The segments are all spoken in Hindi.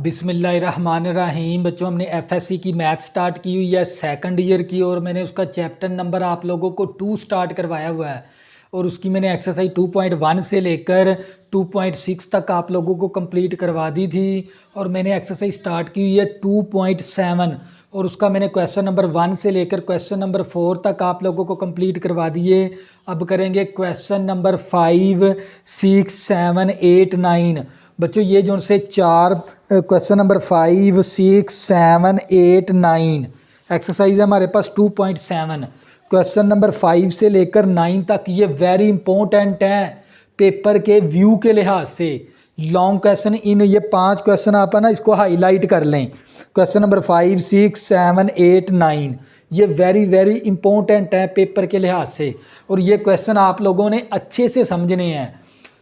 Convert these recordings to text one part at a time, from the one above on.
बिस्मिल्लाहिर्रहमानिर्रहीम। बच्चों, हमने एफएससी की मैथ स्टार्ट की हुई है सेकंड ईयर की, और मैंने उसका चैप्टर नंबर आप लोगों को 2 स्टार्ट करवाया हुआ है, और उसकी मैंने एक्सरसाइज 2.1 से लेकर 2.6 तक आप लोगों को कंप्लीट करवा दी थी। और मैंने एक्सरसाइज स्टार्ट की हुई है 2.7, और उसका मैंने क्वेश्चन नंबर 1 से लेकर क्वेश्चन नंबर 4 तक आप लोगों को कंप्लीट करवा दिए। अब करेंगे क्वेश्चन नंबर 5, 6, 7, 8, 9। बच्चों, ये जो उनसे चार क्वेश्चन नंबर 5, 6, 7, 8, 9 एक्सरसाइज है हमारे पास 2.7। क्वेश्चन नंबर 5 से लेकर 9 तक ये वेरी इंपॉर्टेंट है पेपर के व्यू के लिहाज से। लॉन्ग क्वेश्चन इन ये 5 क्वेश्चन आप है ना इसको हाईलाइट कर लें। क्वेश्चन नंबर 5, 6, 7, 8, 9 ये वेरी वेरी इंपॉर्टेंट है पेपर के लिहाज से, और ये क्वेश्चन आप लोगों ने अच्छे से समझने हैं।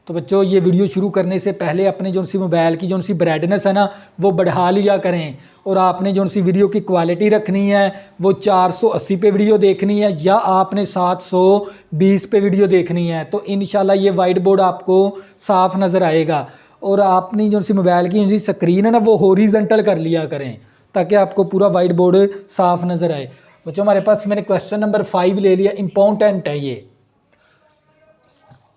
तो बच्चों, ये वीडियो शुरू करने से पहले अपने जो सी मोबाइल की जो सी ब्राइटनेस है ना वो बढ़ा लिया करें, और आपने जो सी वीडियो की क्वालिटी रखनी है वो 480 पे वीडियो देखनी है या आपने 720 पे वीडियो देखनी है, तो इंशाल्लाह ये वाइट बोर्ड आपको साफ नज़र आएगा। और आपने जो सी मोबाइल की जो सी स्क्रीन है ना वो हॉरिजॉन्टल कर लिया करें ताकि आपको पूरा वाइट बोर्ड साफ नज़र आए। बच्चों, हमारे पास मैंने क्वेश्चन नंबर 5 ले लिया, इंपॉर्टेंट है ये।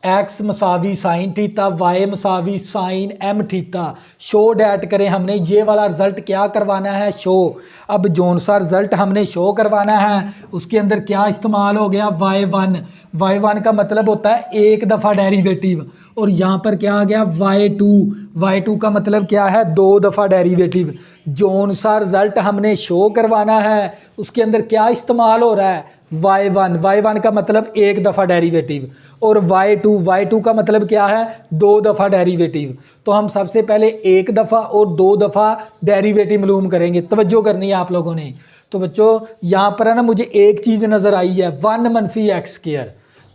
एक्स मसावी साइन थीटा, वाई मसावी sine m theta, show that करें। हमने ये वाला रिजल्ट क्या करवाना है, शो। अब जोन सा रिजल्ट हमने शो करवाना है, उसके अंदर क्या इस्तेमाल हो गया, y1। y1 का मतलब होता है एक दफ़ा डेरिवेटिव, और यहाँ पर क्या आ गया y2। y2 का मतलब क्या है, 2 दफ़ा डेरिवेटिव। जोन सा रिजल्ट हमने शो करवाना है उसके अंदर क्या इस्तेमाल हो रहा है, y1। y1 का मतलब एक दफ़ा डेरिवेटिव, और y2 का मतलब क्या है, 2 दफ़ा डेरिवेटिव। तो हम सबसे पहले एक दफ़ा और 2 दफ़ा डेरिवेटिव मालूम करेंगे। तवज्जो करनी है आप लोगों ने। तो बच्चों, यहाँ पर है ना मुझे एक चीज़ नज़र आई है, 1-x²।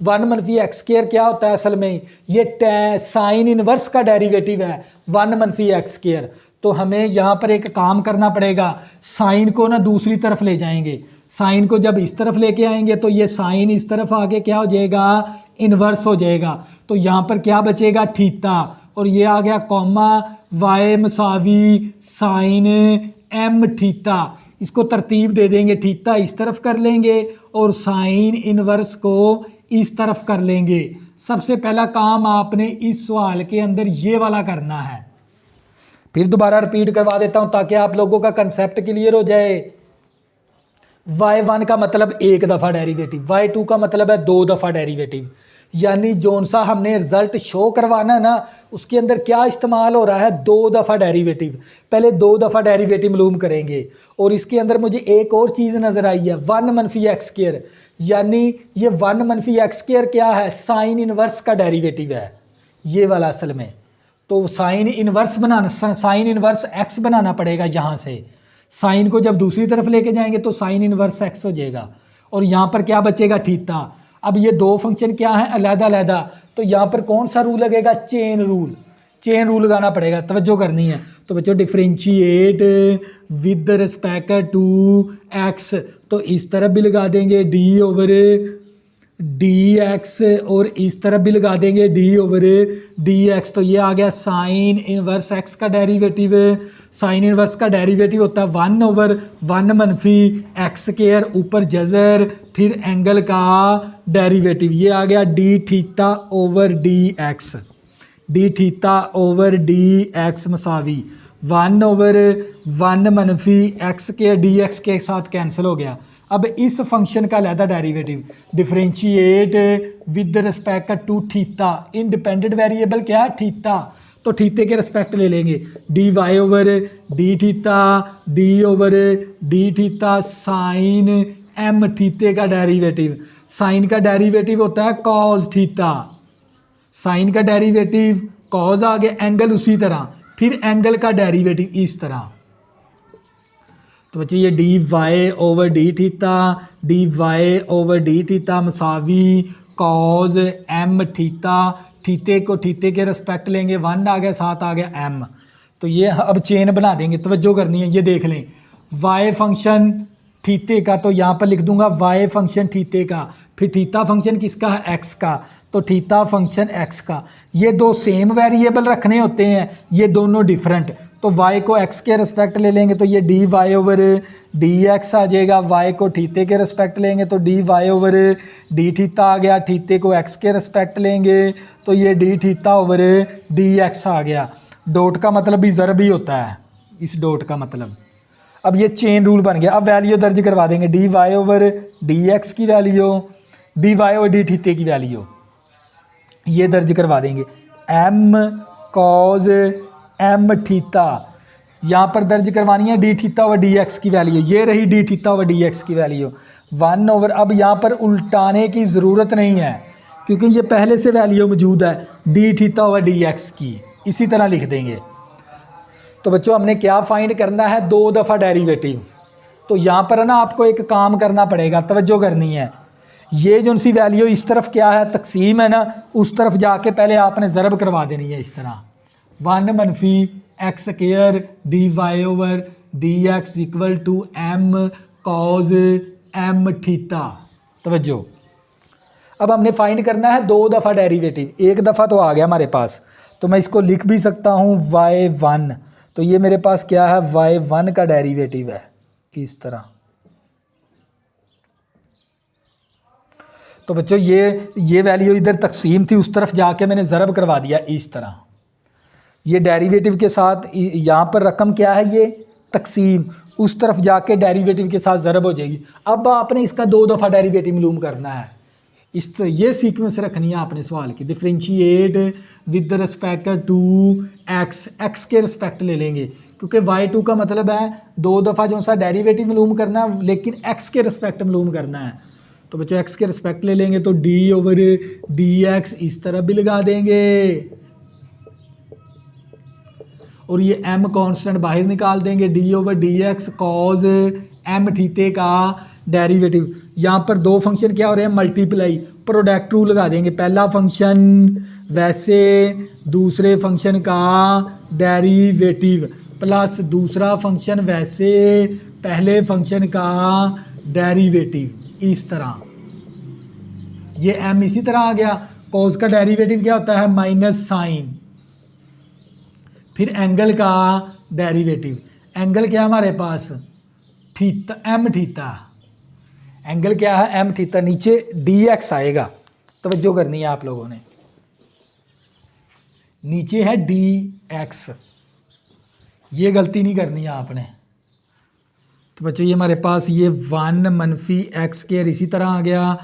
1-x² क्या होता है असल में, ये साइन इनवर्स का डेरिवेटिव है 1-x²। तो हमें यहाँ पर एक काम करना पड़ेगा, साइन को ना दूसरी तरफ ले जाएंगे। साइन को जब इस तरफ लेके आएंगे तो ये साइन इस तरफ आके क्या हो जाएगा, इन्वर्स हो जाएगा। तो यहाँ पर क्या बचेगा, थीटा, और ये आ गया कॉमा y मसावी साइन एम थीटा। इसको तरतीब दे देंगे, थीटा इस तरफ कर लेंगे और साइन इनवर्स को इस तरफ कर लेंगे। सबसे पहला काम आपने इस सवाल के अंदर ये वाला करना है। फिर दोबारा रिपीट करवा देता हूँ ताकि आप लोगों का कंसेप्ट क्लियर हो जाए। y1 का मतलब एक दफ़ा डेरिवेटिव, y2 का मतलब है 2 दफ़ा डेरिवेटिव। यानी जोन सा हमने रिजल्ट शो करवाना ना उसके अंदर क्या इस्तेमाल हो रहा है, 2 दफ़ा डेरिवेटिव। पहले 2 दफ़ा डेरिवेटिव मालूम करेंगे, और इसके अंदर मुझे एक और चीज़ नज़र आई है, 1-x²। यानी ये 1-x² क्या है, साइन इनवर्स का डेरिवेटिव है ये वाला असल में। तो साइन इनवर्स बनाना, साइन इनवर्स x बनाना पड़ेगा। यहाँ से साइन को जब दूसरी तरफ लेके जाएंगे तो साइन इनवर्स x हो जाएगा, और यहाँ पर क्या बचेगा, थीटा। अब ये दो फंक्शन क्या है, अलग-अलग। तो यहाँ पर कौन सा रूल लगेगा, चेन रूल। चेन रूल लगाना पड़ेगा, तवज्जो करनी है। तो बच्चों, differentiate with respect to x, तो इस तरफ भी लगा देंगे d/dx, और इस तरफ भी लगा देंगे d/dx। तो ये आ गया साइन इनवर्स x का डेरिवेटिव। साइन इनवर्स का डेरिवेटिव होता है 1/1-x², ऊपर जजर, फिर एंगल का डेरिवेटिव। ये आ गया d/dx। d/dx मसावी 1/1-x² dx के साथ कैंसिल हो गया। अब इस फंक्शन का अलहदा derivative, differentiate with respect to theta. Independent variable क्या है, थीटा, तो थीटे के रिस्पेक्ट ले लेंगे, dy/d थीटा साइन एम थीटे का डेरिवेटिव। साइन का डेरिवेटिव होता है कॉस थीटा, साइन का डेरिवेटिव कॉस आ गया, एंगल उसी तरह, फिर एंगल का डेरिवेटिव इस तरह। तो बच्चे, ये dy/d थीटा मसावी कॉज एम थीटा। थीटे को थीटे के रिस्पेक्ट लेंगे, 1 आ गया, 7 आ गया m। तो ये अब चेन बना देंगे, तवज्जो करनी है। ये देख लें, y फंक्शन थीटे का, तो यहाँ पर लिख दूंगा y फंक्शन थीटे का, फिर थीटा फंक्शन किसका है, x का, तो थीटा फंक्शन x का। ये दो सेम वेरिएबल रखने होते हैं, ये दोनों डिफरेंट। तो y को x के रिस्पेक्ट ले लेंगे तो ये dy ओवर dx आ जाएगा, y को थीते के रिस्पेक्ट लेंगे तो dy ओवर d थीता आ गया, थीते को x के रिस्पेक्ट लेंगे तो ये d थीता ओवर dx आ गया। डॉट का मतलब भी ज़रब ही होता है, इस डॉट का मतलब। अब ये चेन रूल बन गया। अब वैल्यू दर्ज करवा देंगे, dy ओवर dx की वैल्यू, dy ओवर d थीते की वैल्यू ये दर्ज करवा देंगे। m cos m थीता यहाँ पर दर्ज करवानी है, डी थीता ओवर डी एक्स की वैल्यू, ये रही डी थीता ओवर डी एक्स की वैल्यू 1 ओवर। अब यहाँ पर उल्टाने की ज़रूरत नहीं है क्योंकि ये पहले से वैल्यू मौजूद है डी थीता ओवर डी एक्स की, इसी तरह लिख देंगे। तो बच्चों हमने क्या फाइंड करना है, 2 दफ़ा डेरिवेटिव। तो यहाँ पर है ना आपको एक काम करना पड़ेगा, तवज्जो करनी है। ये जो सी वैल्यू इस तरफ क्या है, तकसीम है ना, उस तरफ जाके पहले आपने ज़रब करवा देनी है इस तरह। 1 मनफी x square d y over d x equal to m cos m theta. तवज्जो, अब हमने फाइंड करना है 2 दफ़ा डेरिवेटिव। एक दफ़ा तो आ गया हमारे पास, तो मैं इसको लिख भी सकता हूँ y1। तो ये मेरे पास क्या है, y1 का डेरिवेटिव है इस तरह। तो बच्चों ये वैल्यू इधर तकसीम थी, उस तरफ जाके मैंने ज़रब करवा दिया इस तरह। ये डेरिवेटिव के साथ यहाँ पर रकम क्या है, ये तकसीम, उस तरफ जाके डेरिवेटिव के साथ ज़रब हो जाएगी। अब आपने इसका 2 दफ़ा डेरिवेटिव मालूम करना है। ये सीक्वेंस रखनी है आपने सवाल की। Differentiate with respect to x, x के रिस्पेक्ट ले लेंगे क्योंकि y2 का मतलब है 2 दफ़ा जो सा डेरिवेटिव मालूम करना है, लेकिन x के रिस्पेक्ट मालूम करना है। तो बच्चों x के रिस्पेक्ट ले लेंगे तो d ओवर dx इस तरह भी लगा देंगे और ये m कांस्टेंट बाहर निकाल देंगे, d over dx cause m थीटे का डेरिवेटिव। यहाँ पर 2 फंक्शन क्या हो रहे हैं, मल्टीप्लाई, प्रोडक्ट रूल लगा देंगे। पहला फंक्शन वैसे दूसरे फंक्शन का डेरिवेटिव प्लस दूसरा फंक्शन वैसे पहले फंक्शन का डेरिवेटिव, इस तरह। ये m इसी तरह आ गया। कॉज का डेरिवेटिव क्या होता है, माइनस साइन, फिर एंगल का डेरिवेटिव। एंगल क्या है हमारे पास, थीटा, एम थीटा। एंगल क्या है, एम थीटा। नीचे डी एक्स आएगा, तवज्जो करनी है आप लोगों ने, नीचे है डी एक्स, ये गलती नहीं करनी है आपने। तो बच्चों ये हमारे पास ये 1 मनफी एक्स स्क्वायर इसी तरह आ गया।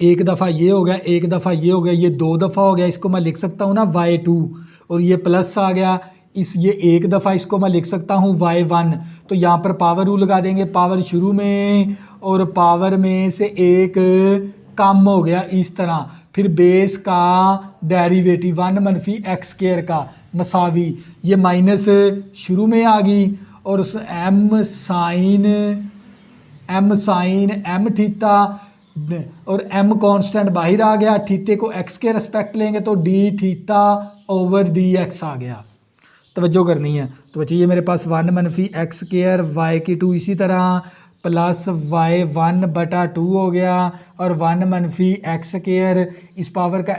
एक दफ़ा ये हो गया, एक दफ़ा ये हो गया, ये 2 दफ़ा हो गया। इसको मैं लिख सकता हूँ ना y2, और ये प्लस आ गया, ये एक दफ़ा इसको मैं लिख सकता हूँ y1। तो यहाँ पर पावर रूल लगा देंगे, पावर शुरू में और पावर में से एक कम हो गया इस तरह। फिर बेस का डेरिवेटिव 1 मनफी एक्स स्क्वायर का मसावी, ये माइनस शुरू में आ गई और एम साइन एम थीटा और m कांस्टेंट बाहर आ गया। थीटे को x के रिस्पेक्ट लेंगे तो d थीटा ओवर dx आ गया। तवज्जो करनी है। तो बच्चे ये मेरे पास 1 मनफी एक्स स्क्वायर y की 2 इसी तरह प्लस y1 बटा 2 हो गया और 1 मनफी एक्स स्क्वायर, इस पावर का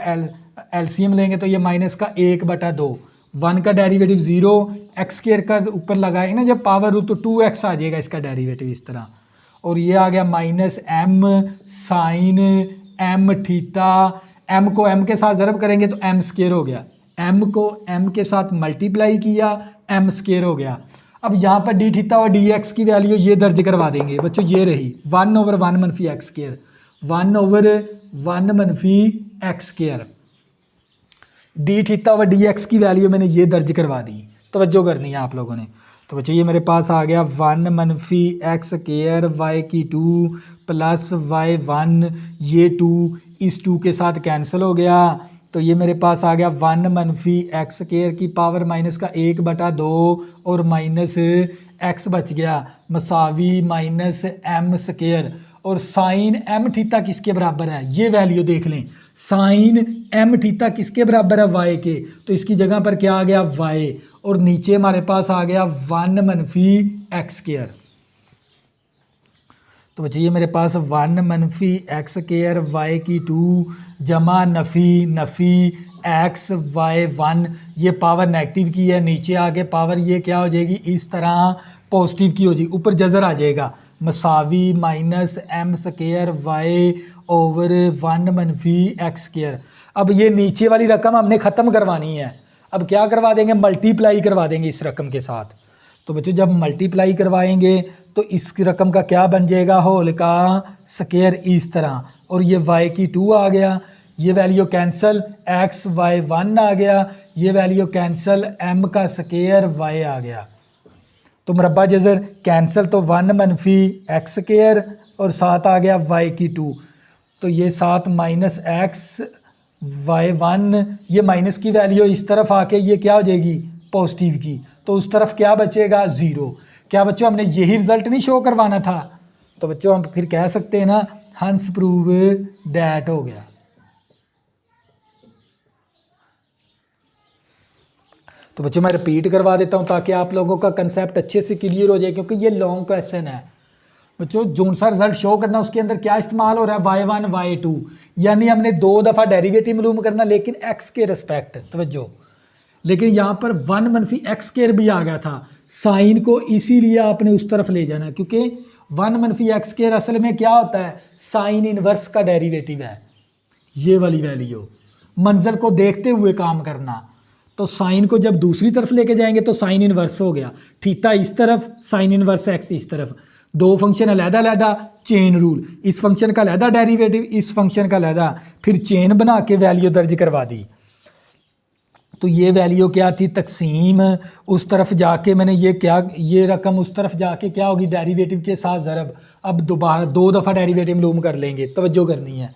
एलसीएम लेंगे तो ये माइनस का 1 बटा 2। 1 का डेरिवेटिव 0, एक्स स्क्वायर का ऊपर लगाएंगे ना जब पावर रूट तो 2x आ जाएगा इसका डेरिवेटिव इस तरह। और ये आ गया minus m sine m theta. m को m के साथ ज़रब करेंगे तो m स्क्वायर हो गया, m को m के साथ मल्टीप्लाई किया, m स्क्वायर हो गया। अब यहाँ पर d थीटा और dx की वैल्यू ये दर्ज करवा देंगे बच्चों। ये रही 1 ओवर 1 मनफी एक्स स्क्वायर, 1 ओवर 1 मनफी एक्स स्क्वायर। d थीटा और dx की वैल्यू मैंने ये दर्ज करवा दी, तवज्जो करनी है आप लोगों ने। तो बच्चों ये मेरे पास आ गया 1 मनफी एक्स स्क्वायर y की 2 प्लस y1, ये 2 इस 2 के साथ कैंसिल हो गया। तो ये मेरे पास आ गया 1 मनफी एक्स स्क्वायर की पावर माइनस का 1 बटा 2 और माइनस x बच गया मसावी माइनस m स्क्वायर। और साइन m थीटा किसके बराबर है, ये वैल्यू देख लें। साइन m थीटा किसके बराबर है, y के। तो इसकी जगह पर क्या आ गया, y, और नीचे हमारे पास आ गया 1 मनफी एक्स स्क्वायर। तो बच्चे ये मेरे पास 1 मनफी एक्स स्क्वायर y की 2 जमा नफ़ी एक्स वाई वन, ये पावर नेगेटिव की है, नीचे आके पावर ये क्या हो जाएगी इस तरह पॉजिटिव की हो जाएगी, ऊपर जजर आ जाएगा मसावी minus m square y over 1 मनफी एक्स स्क्वायर। अब ये नीचे वाली रकम हमने ख़त्म करवानी है, अब क्या करवा देंगे, मल्टीप्लाई करवा देंगे इस रकम के साथ। तो बच्चों जब मल्टीप्लाई करवाएंगे तो इस रकम का क्या बन जाएगा, होल का स्क्वायर इस तरह, और ये y की 2 आ गया, ये वैल्यू कैंसिल, एक्स वाई 1 आ गया, ये वैल्यू कैंसिल, m का स्क्वायर y आ गया। तो मुरब्बा जज़र कैंसिल, तो 1 मनफी एक्स स्क्वायर और साथ आ गया y की 2, तो ये साथ माइनस एक्स वाई 1, ये माइनस की वैल्यू इस तरफ आके ये क्या हो जाएगी पॉजिटिव की, तो उस तरफ क्या बचेगा 0। क्या बच्चों हमने यही रिजल्ट नहीं शो करवाना था, तो बच्चों हम फिर कह सकते हैं ना हंस प्रूव डैट हो गया। तो बच्चों मैं रिपीट करवा देता हूँ ताकि आप लोगों का कंसेप्ट अच्छे से क्लियर हो जाए, क्योंकि ये लॉन्ग क्वेश्चन है। बच्चों जोन सा रिजल्ट शो करना, उसके अंदर क्या इस्तेमाल हो रहा है y1 y2, यानी हमने 2 दफ़ा डेरिवेटिव मालूम करना लेकिन x के रिस्पेक्ट, तवज्जो। लेकिन यहाँ पर 1 मनफी एक्स स्क्वायर भी आ गया था, साइन को इसीलिए आपने उस तरफ ले जाना, क्योंकि 1 मनफी एक्स स्क्वायर असल में क्या होता है, साइन इनवर्स का डेरिवेटिव है। ये वाली वैल्यू मंजिल को देखते हुए काम करना, तो साइन को जब दूसरी तरफ लेके जाएंगे तो साइन इनवर्स हो गया, थीटा इस तरफ, साइन इनवर्स एक्स इस तरफ, दो फंक्शन अलहदा अलहदा, चेन रूल, इस फंक्शन का अलहदा डेरिवेटिव, इस फंक्शन का अलहदा, फिर चेन बना के वैल्यू दर्ज करवा दी। तो ये वैल्यू क्या थी, तकसीम, उस तरफ जाके मैंने ये क्या, ये रकम उस तरफ जाके क्या होगी डेरिवेटिव के साथ ज़रब। अब दोबारा 2 दफ़ा डेरिवेटिव मालूम कर लेंगे, तवज्जो करनी है।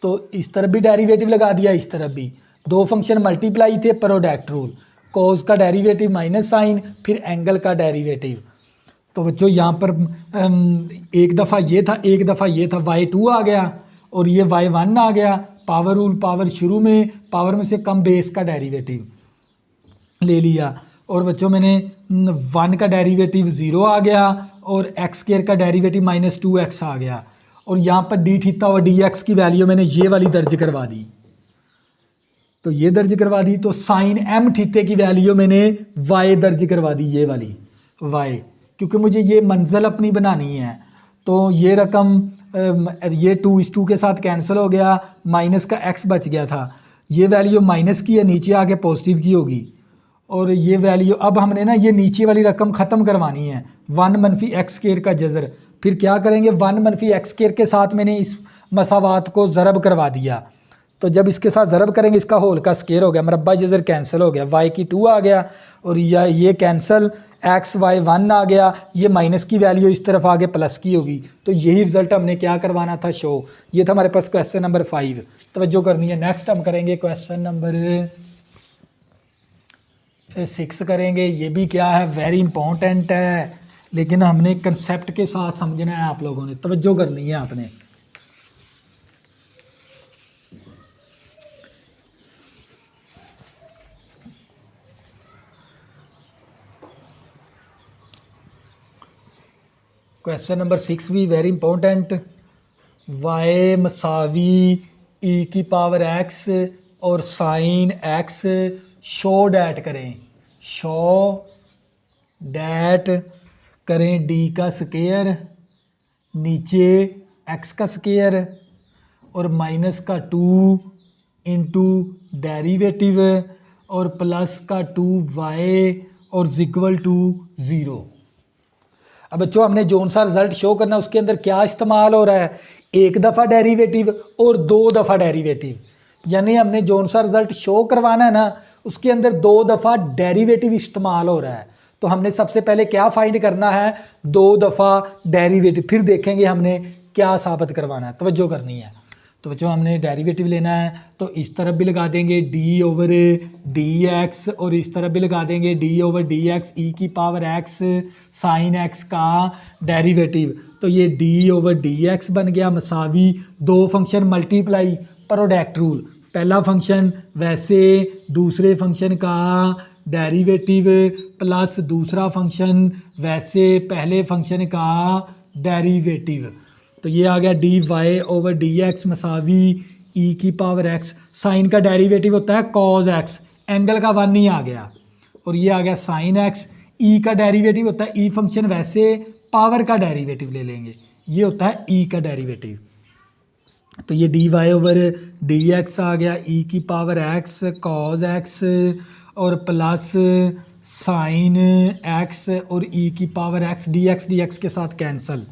तो इस तरफ भी डेरिवेटिव लगा दिया, इस तरफ भी, 2 फंक्शन मल्टीप्लाई थे, प्रोडक्ट रूल, कॉज का डेरिवेटिव माइनस साइन, फिर एंगल का डेरिवेटिव। तो बच्चों यहाँ पर एक दफ़ा ये था, एक दफ़ा ये था, y2 आ गया और ये y1 आ गया, पावर रूल, पावर शुरू में पावर में से कम बेस का डेरिवेटिव ले लिया, और बच्चों मैंने 1 का डेरिवेटिव 0 आ गया और एक्स स्क्वायर का डेरिवेटिव -2x आ गया, और यहाँ पर डी थीटा और डी एक्स की वैल्यू मैंने ये वाली दर्ज करवा दी। तो ये दर्ज करवा दी, तो साइन एम थीटे की वैल्यू मैंने y दर्ज करवा दी, ये वाली y, क्योंकि मुझे ये मंजिल अपनी बनानी है। तो ये रकम ये 2:2 के साथ कैंसिल हो गया, माइनस का x बच गया था, ये वैल्यू माइनस की है, नीचे आके पॉजिटिव की होगी, और ये वैल्यू अब हमने ना ये नीचे वाली रकम ख़त्म करवानी है, 1 मनफी एक्स स्क्वायर का जज़र। फिर क्या करेंगे, 1 मनफी एक्स स्क्वायर के साथ मैंने इस मसावात को ज़रब करवा दिया, तो जब इसके साथ ज़रब करेंगे इसका होल का स्क्वायर हो गया, मरब्बा जज़र कैंसिल हो गया, y की 2 आ गया और ये कैंसिल, एक्स वाई 1 आ गया, ये माइनस की वैल्यू इस तरफ आगे प्लस की होगी। तो यही रिजल्ट हमने क्या करवाना था, शो। ये था हमारे पास क्वेश्चन नंबर 5, तवज्जो करनी है। नेक्स्ट हम करेंगे क्वेश्चन नंबर 6 करेंगे। ये भी क्या है, वेरी इंपॉर्टेंट है, लेकिन हमने कंसेप्ट के साथ समझना है, आप लोगों ने तवज्जो करनी है आपने। क्वेश्चन नंबर 6 भी वेरी इंपॉर्टेंट। y मसावी e की पावर x और साइन x शो डैट करें, शो डैट करें d का स्क्वायर, नीचे x का स्क्वायर और माइनस का 2 इंटू डेरिवेटिव और प्लस का 2y और इक्वल टू 0। अब बच्चों हमने जोन सा रिजल्ट शो करना, उसके अंदर क्या इस्तेमाल हो रहा है, 1 दफ़ा डेरिवेटिव और 2 दफ़ा डेरिवेटिव, यानी हमने जोन सा रिजल्ट शो करवाना है ना, उसके अंदर 2 दफ़ा डेरिवेटिव इस्तेमाल हो रहा है। तो हमने सबसे पहले क्या फाइंड करना है, 2 दफ़ा डेरिवेटिव, फिर देखेंगे हमने क्या साबित करवाना है, तवज्जो करनी है। तो बच्चों हमने डेरिवेटिव लेना है, तो इस तरफ भी लगा देंगे d ओवर dx और इस तरफ भी लगा देंगे d ओवर dx, e की पावर x साइन x का डेरिवेटिव। तो ये d ओवर dx बन गया मसावी 2 फंक्शन मल्टीप्लाई, प्रोडक्ट रूल, पहला फंक्शन वैसे दूसरे फंक्शन का डेरिवेटिव प्लस दूसरा फंक्शन वैसे पहले फंक्शन का डेरिवेटिव। तो ये आ गया dy ओवर dx मसावी ई की पावर एक्स, साइन का डेरिवेटिव होता है कॉज एक्स, एंगल का 1 ही आ गया, और ये आ गया साइन एक्स। ई का डेरिवेटिव होता है ई फंक्शन, वैसे पावर का डेरिवेटिव ले लेंगे, ये होता है ई का डेरिवेटिव। तो ये d y over d x आ गया, ई की पावर एक्स कॉज एक्स और प्लस साइन एक्स और ई की पावर एक्स, डी एक्स के साथ कैंसल।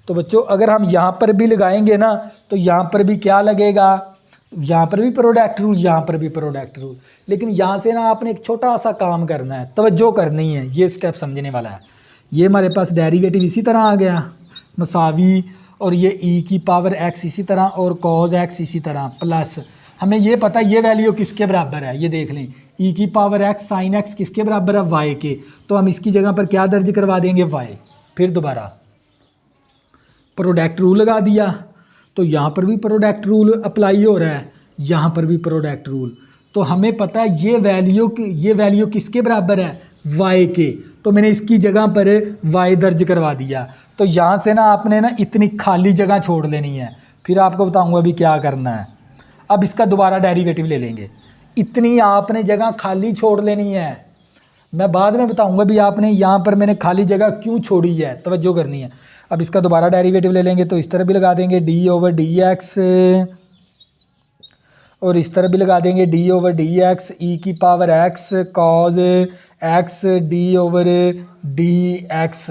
तो बच्चों अगर हम यहाँ पर भी लगाएंगे ना तो यहाँ पर भी क्या लगेगा, यहाँ पर भी प्रोडक्ट रूल, यहाँ पर भी प्रोडक्ट रूल। लेकिन यहाँ से ना आपने एक छोटा सा काम करना है, तवज्जो करनी है, ये स्टेप समझने वाला है। ये हमारे पास डेरिवेटिव इसी तरह आ गया मसावी, और ये ई की पावर एक्स इसी तरह और कॉज एक्स इसी तरह, प्लस हमें ये पता है ये वैल्यू किसके बराबर है, ये देख लें ई की पावर एक्स साइन एक्स किसके बराबर है, वाई के। तो हम इसकी जगह पर क्या दर्ज करवा देंगे, वाई। फिर दोबारा प्रोडक्ट रूल लगा दिया, तो यहाँ पर भी प्रोडक्ट रूल अप्लाई हो रहा है, यहाँ पर भी प्रोडक्ट रूल। तो हमें पता है ये वैल्यू किसके बराबर है, y के। तो मैंने इसकी जगह पर y दर्ज करवा दिया। तो यहाँ से ना आपने ना इतनी खाली जगह छोड़ लेनी है, फिर आपको बताऊंगा अभी क्या करना है। अब इसका दोबारा डेरिवेटिव ले लेंगे, इतनी आपने जगह खाली छोड़ लेनी है, मैं बाद में बताऊंगा भी आपने यहाँ पर मैंने खाली जगह क्यों छोड़ी है, तवज्जो करनी है। अब इसका दोबारा डेरिवेटिव ले लेंगे, तो इस तरह भी लगा देंगे डी ओवर डी एक्स, और इस तरह भी लगा देंगे d over d x e की power x cos x D over d x.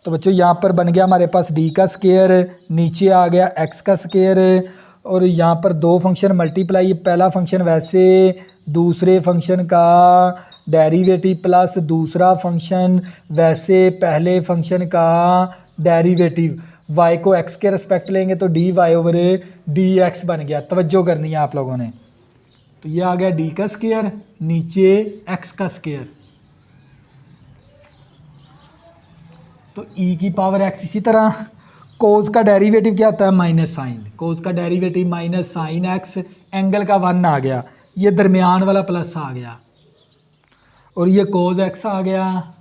तो बच्चों यहाँ पर बन गया हमारे पास डी का स्केयर, नीचे आ गया एक्स का स्केयर, और यहाँ पर दो फंक्शन मल्टीप्लाई, पहला फंक्शन वैसे दूसरे फंक्शन का डेरिवेटिव प्लस दूसरा फंक्शन वैसे पहले फंक्शन का डेरिवेटिव। y को x के रिस्पेक्ट लेंगे तो d y over d x बन गया। तवज्जो करनी है आप लोगों ने। तो ये आ गया d का स्केयर, नीचे x का स्केयर, तो e की पावर x। इसी तरह कोज का डेरिवेटिव क्या होता है, माइनस साइन, कोज का derivative minus sine x, angle का 1 आ गया, ये दरमियान वाला प्लस आ गया, और ये कोज एक्स आ गया।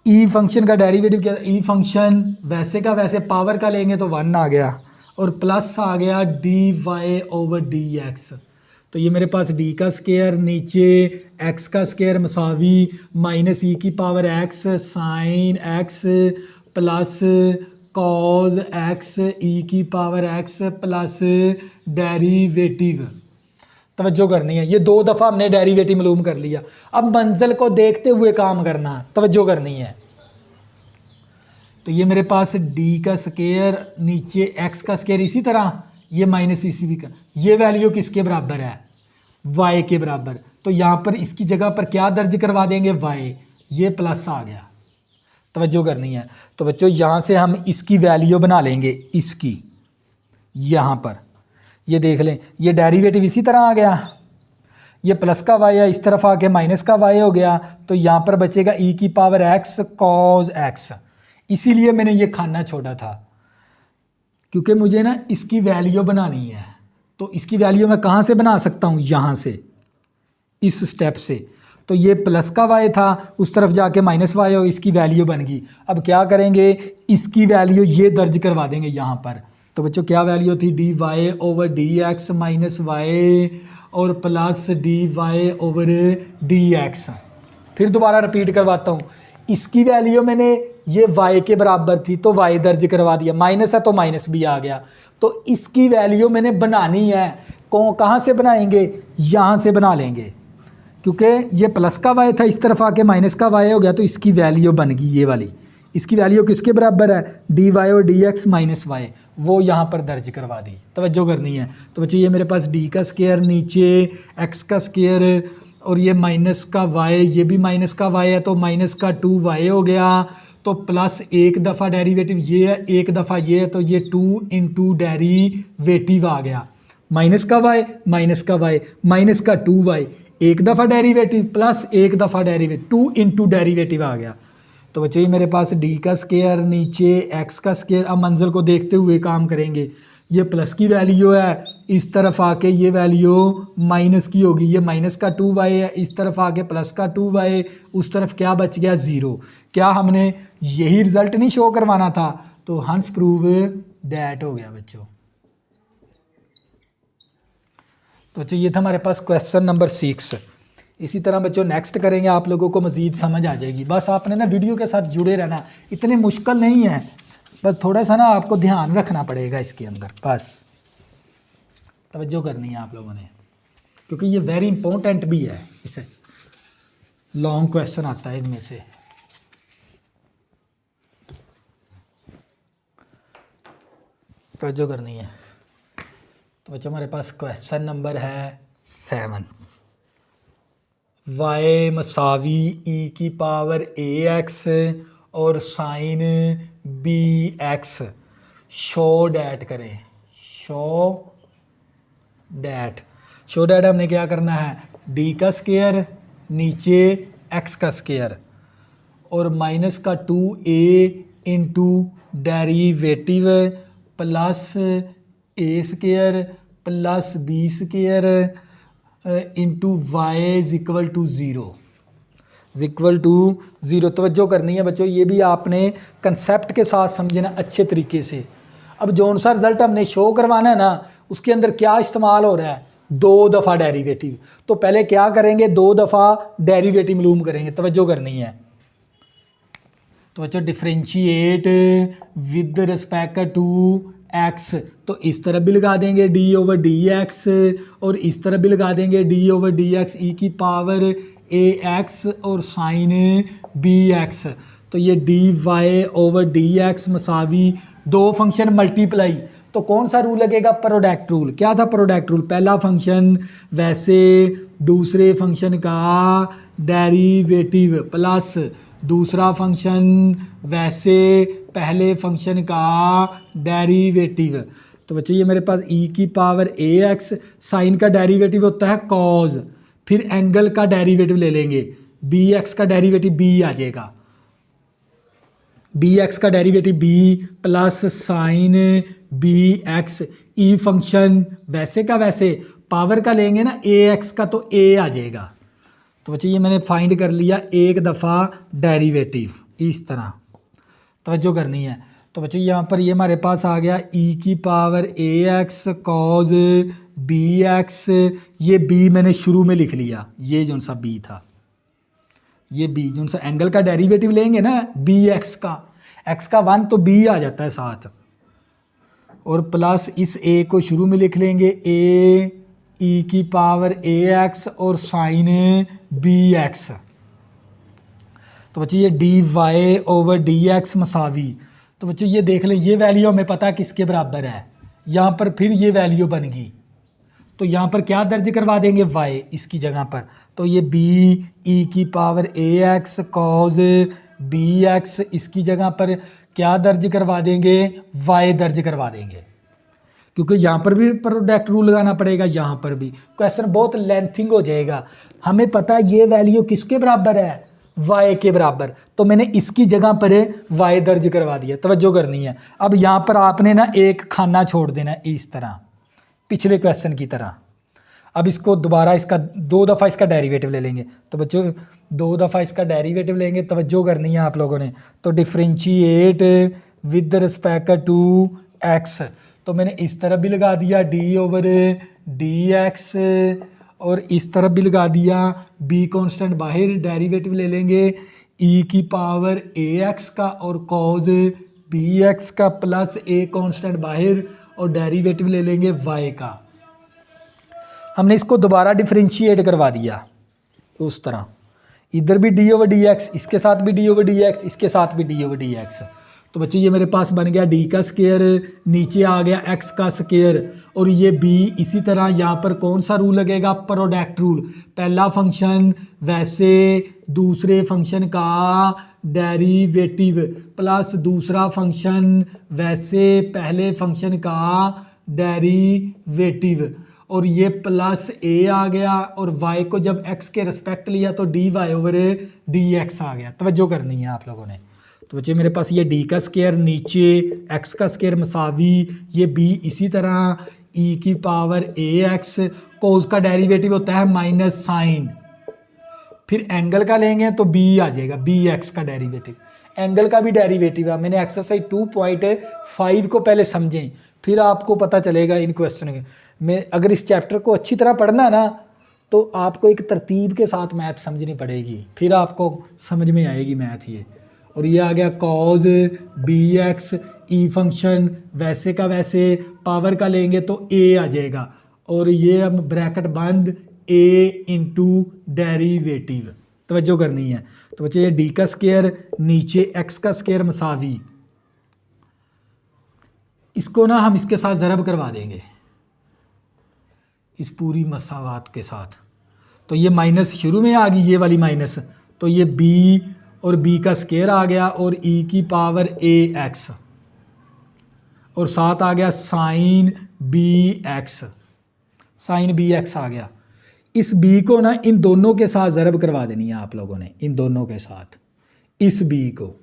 ई फंक्शन का डेरिवेटिव क्या, ई फंक्शन वैसे का वैसे पावर का लेंगे तो 1 आ गया, और प्लस आ गया d y over d x. तो ये मेरे पास डी का स्केयर, नीचे एक्स का स्केयर मसावी माइनस ई की power x sine x plus cos x e की पावर एक्स प्लस डेरिवेटिव। तवज्जो करनी है, ये 2 दफ़ा हमने डेरिवेटिव मालूम कर लिया। अब मंजिल को देखते हुए काम करना, तवज्जो करनी है। तो ये मेरे पास d का स्केयर, नीचे x का स्केयर, इसी तरह ये माइनस इसी भी का, ये वैल्यू किसके बराबर है, y के बराबर। तो यहाँ पर इसकी जगह पर क्या दर्ज करवा देंगे, y, ये प्लस आ गया। तवज्जो करनी है। तो बच्चों यहाँ से हम इसकी वैल्यू बना लेंगे, इसकी यहाँ पर ये देख लें, ये डेरिवेटिव इसी तरह आ गया, ये प्लस का y है, इस तरफ आके माइनस का y हो गया। तो यहाँ पर बचेगा e की पावर x कॉज x। इसीलिए मैंने ये खाना छोड़ा था, क्योंकि मुझे ना इसकी वैल्यू बनानी है। तो इसकी वैल्यू मैं कहाँ से बना सकता हूँ, यहाँ से, इस स्टेप से। तो ये प्लस का y था, उस तरफ जाके माइनस y हो, इसकी वैल्यू बन गई। अब क्या करेंगे, इसकी वैल्यू ये दर्ज करवा देंगे यहाँ पर। तो बच्चों क्या वैल्यू थी, d y over d x minus y और plus d y over d x. फिर दोबारा रिपीट करवाता हूँ, इसकी वैल्यू मैंने ये y के बराबर थी तो y दर्ज करवा दिया, माइनस है तो माइनस भी आ गया। तो इसकी वैल्यू मैंने बनानी है, कहाँ से बनाएंगे, यहाँ से बना लेंगे, क्योंकि ये प्लस का y था, इस तरफ आके माइनस का y हो गया, तो इसकी वैल्यू बन गई ये वाली। इसकी वैल्यू किसके बराबर है, डी वाई और डी एक्स माइनस वाई, वो यहाँ पर दर्ज करवा दी। तवज्जो करनी है। तो बच्चों ये मेरे पास डी का स्केयर, नीचे एक्स का स्केयर, और ये माइनस का y, ये भी माइनस का y है तो माइनस का 2y हो गया। तो प्लस एक दफ़ा डेरिवेटिव ये है, एक दफ़ा ये है, तो ये 2 इंटू डेरिवेटिव आ गया। माइनस का y माइनस का y माइनस का 2y, एक दफ़ा डेरिवेटिव प्लस एक दफ़ा डेरिवेटिव, 2 इंटू डेरिवेटिव आ गया। तो बच्चों ये मेरे पास डी का स्केयर, नीचे एक्स का स्केयर। अब मंजिल को देखते हुए काम करेंगे। ये प्लस की वैल्यू है, इस तरफ आके ये वैल्यू माइनस की होगी, ये माइनस का 2y है, इस तरफ आके प्लस का 2y, उस तरफ क्या बच गया, 0। क्या हमने यही रिज़ल्ट नहीं शो करवाना था, तो हंस प्रूव दैट हो गया बच्चों। तो बच्चों ये था हमारे पास क्वेश्चन नंबर 6। इसी तरह बच्चों नेक्स्ट करेंगे, आप लोगों को मज़ीद समझ आ जाएगी। बस आपने ना वीडियो के साथ जुड़े रहना, इतने मुश्किल नहीं है, बस थोड़ा सा ना आपको ध्यान रखना पड़ेगा इसके अंदर, बस तवज्जो करनी है आप लोगों ने, क्योंकि ये वेरी इंपॉर्टेंट भी है। इसे लॉन्ग क्वेश्चन आता है इनमें से। तवज्जो करनी है। तो बच्चों हमारे पास क्वेश्चन नंबर है 7। y मसावी e की पावर ax और साइन bx शो डैट करें। शो डैट हमने क्या करना है, d का स्केयर नीचे x का स्केयर और माइनस का 2a into derivative plus a square plus b square into y is equal to zero. तवज्जो करनी है बच्चों, ये भी आपने कंसेप्ट के साथ समझना अच्छे तरीके से। अब जौन सा रिज़ल्ट हमने शो करवाना है ना, उसके अंदर क्या इस्तेमाल हो रहा है, 2 दफ़ा डेरिवेटिव। तो पहले क्या करेंगे, 2 दफ़ा डेरिवेटिव मालूम करेंगे। तवज्जो करनी है। तो बच्चों differentiate with respect to x, तो इस तरफ भी लगा देंगे डी ओवर डी एक्स और इस तरफ भी लगा देंगे d over d x e की पावर ए एक्स और साइन बी एक्स। तो ये d y over d x मसावी 2 फंक्शन मल्टीप्लाई। तो कौन सा रूल लगेगा, प्रोडक्ट रूल। क्या था प्रोडक्ट रूल, पहला फंक्शन वैसे दूसरे फंक्शन का डेरिवेटिव प्लस दूसरा फंक्शन वैसे पहले फंक्शन का डेरिवेटिव। तो बच्चों ये मेरे पास e की पावर ए एक्स, साइन का डेरिवेटिव होता है कॉज, फिर एंगल का डेरिवेटिव ले लेंगे, बी एक्स का डेरिवेटिव b आ जाएगा, बी एक्स का derivative b plus sine b x. E function वैसे का वैसे पावर का लेंगे ना ए एक्स का, तो a आ जाएगा। तो बच्चों ये मैंने फाइंड कर लिया एक दफ़ा डेरिवेटिव इस तरह। तवज्जो करनी है। तो बच्चों यहाँ पर ये हमारे पास आ गया e की power a x cos B x. ये b मैंने शुरू में लिख लिया, ये जो सा b था, ये b जो सा एंगल का डेरिवेटिव लेंगे ना बी एक्स का, x का 1 तो b आ जाता है साथ, और प्लस इस a को शुरू में लिख लेंगे a e की पावर ए एक्स और साइन बी एक्स। तो बच्चों ये d y over d x मसावी। तो बच्चों ये देख लें, ये वैल्यू हमें पता किसके बराबर है, यहाँ पर फिर ये वैल्यू बन गई। तो यहाँ पर क्या दर्ज करवा देंगे, y इसकी जगह पर। तो ये b e की power a x cos B x, इसकी जगह पर क्या दर्ज करवा देंगे, y दर्ज करवा देंगे, क्योंकि यहाँ पर भी प्रोडक्ट रूल लगाना पड़ेगा, यहाँ पर भी। क्वेश्चन बहुत लेंथिंग हो जाएगा। हमें पता है ये वैल्यू किसके बराबर है, y के बराबर, तो मैंने इसकी जगह पर y दर्ज करवा दिया। तवज्जो करनी है। अब यहाँ पर आपने ना एक खाना छोड़ देना है इस तरह, पिछले क्वेश्चन की तरह। अब इसको दोबारा इसका 2 दफ़ा इसका डेरिवेटिव ले लेंगे। तो बच्चों 2 दफ़ा इसका डेरिवेटिव लेंगे। तवज्जो करनी है आप लोगों ने। तो differentiate with respect to x, तो मैंने इस तरफ भी लगा दिया d ओवर डी एक्स और इस तरफ भी लगा दिया b कांस्टेंट बाहर, डेरिवेटिव ले लेंगे e की पावर ए एक्स का और कॉज बी एक्स का प्लस a कांस्टेंट बाहर और डेरिवेटिव ले लेंगे y का। हमने इसको दोबारा डिफरेंशिएट करवा दिया उस तरह, इधर भी d ओवर डी एक्स, इसके साथ भी d ओवर डी एक्स, इसके साथ भी d ओवर डी एक्स। तो बच्चों ये मेरे पास बन गया d का स्केयर, नीचे आ गया x का स्केयर, और ये b इसी तरह। यहाँ पर कौन सा रूल लगेगा, प्रोडक्ट रूल। पहला फंक्शन वैसे दूसरे फंक्शन का डेरिवेटिव प्लस दूसरा फंक्शन वैसे पहले फंक्शन का डेरिवेटिव, और ये प्लस a आ गया, और y को जब x के रिस्पेक्ट लिया तो dy ओवर dx आ गया। तवज्जो करनी है आप लोगों ने। तो बच्चे मेरे पास ये d का स्केयर नीचे x का स्केयर मसावी, ये b इसी तरह e की पावर ए एक्स, कोस का डेरिवेटिव होता है माइनस साइन, फिर एंगल का लेंगे तो b आ जाएगा, बी एक्स का डेरिवेटिव। एंगल का भी डेरिवेटिव है। मैंने एक्सरसाइज 2.5 को पहले समझें, फिर आपको पता चलेगा इन क्वेश्चन के। मैं अगर इस चैप्टर को अच्छी तरह पढ़ना ना तो आपको एक तरतीब के साथ मैथ समझनी पड़ेगी, फिर आपको समझ में आएगी मैथ ये। और ये आ गया cause B x, e function वैसे का वैसे पावर का लेंगे तो ए आ जाएगा, और ये हम ब्रैकेट बंद ए इंटू डेरिवेटिव, तवज्जो करनी है। तो बच्चे ये डी का स्केयर नीचे एक्स का स्केयर मसावी, इसको ना हम इसके साथ ज़रब करवा देंगे इस पूरी मसावात के साथ। तो ये माइनस शुरू में आ गई ये वाली माइनस, तो ये b और b का स्केयर आ गया और e की पावर a x, और साथ आ गया sine b x, sine b x आ गया। इस b को ना इन दोनों के साथ ज़रब करवा देनी है आप लोगों ने, इन दोनों के साथ इस b को।